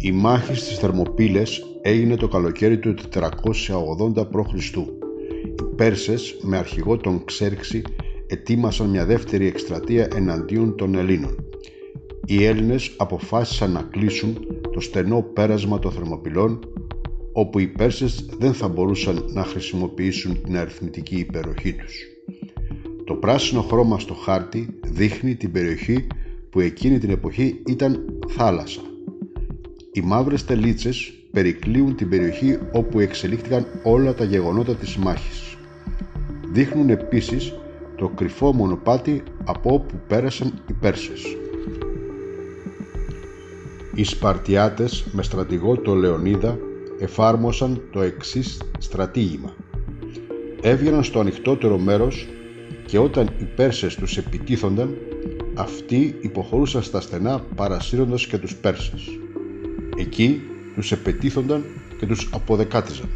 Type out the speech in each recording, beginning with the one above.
Η μάχη στις Θερμοπύλες έγινε το καλοκαίρι του 480 π.Χ. Οι Πέρσες με αρχηγό τον Ξέρξη ετοίμασαν μια δεύτερη εκστρατεία εναντίον των Ελλήνων. Οι Έλληνες αποφάσισαν να κλείσουν το στενό πέρασμα των Θερμοπυλών, όπου οι Πέρσες δεν θα μπορούσαν να χρησιμοποιήσουν την αριθμητική υπεροχή τους. Το πράσινο χρώμα στο χάρτη δείχνει την περιοχή που εκείνη την εποχή ήταν θάλασσα. Οι μαύρες τελίτσες περικλείουν την περιοχή όπου εξελίχθηκαν όλα τα γεγονότα της μάχης. Δείχνουν επίσης το κρυφό μονοπάτι από όπου πέρασαν οι Πέρσες. Οι Σπαρτιάτες με στρατηγό τον Λεωνίδα εφάρμοσαν το εξής στρατήγημα. Έβγαιναν στο ανοιχτότερο μέρος και όταν οι Πέρσες τους επιτίθονταν, αυτοί υποχωρούσαν στα στενά παρασύροντας και τους Πέρσες. Εκεί τους επετίθονταν και τους αποδεκάτιζαν.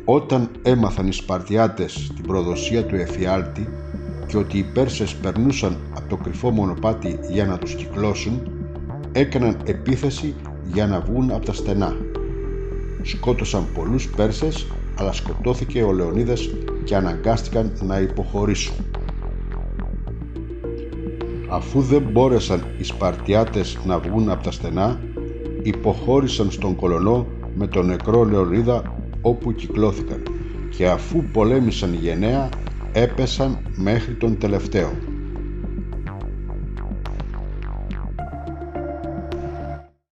Όταν έμαθαν οι Σπαρτιάτες την προδοσία του εφιάλτη και ότι οι Πέρσες περνούσαν από το κρυφό μονοπάτι για να τους κυκλώσουν, έκαναν επίθεση για να βγουν από τα στενά. Σκότωσαν πολλούς Πέρσες, αλλά σκοτώθηκε ο Λεωνίδας και αναγκάστηκαν να υποχωρήσουν. Αφού δεν μπόρεσαν οι Σπαρτιάτες να βγουν από τα στενά, υποχώρησαν στον Κολωνό με τον νεκρό Λεωνίδα όπου κυκλώθηκαν και αφού πολέμησαν γενναία έπεσαν μέχρι τον τελευταίο.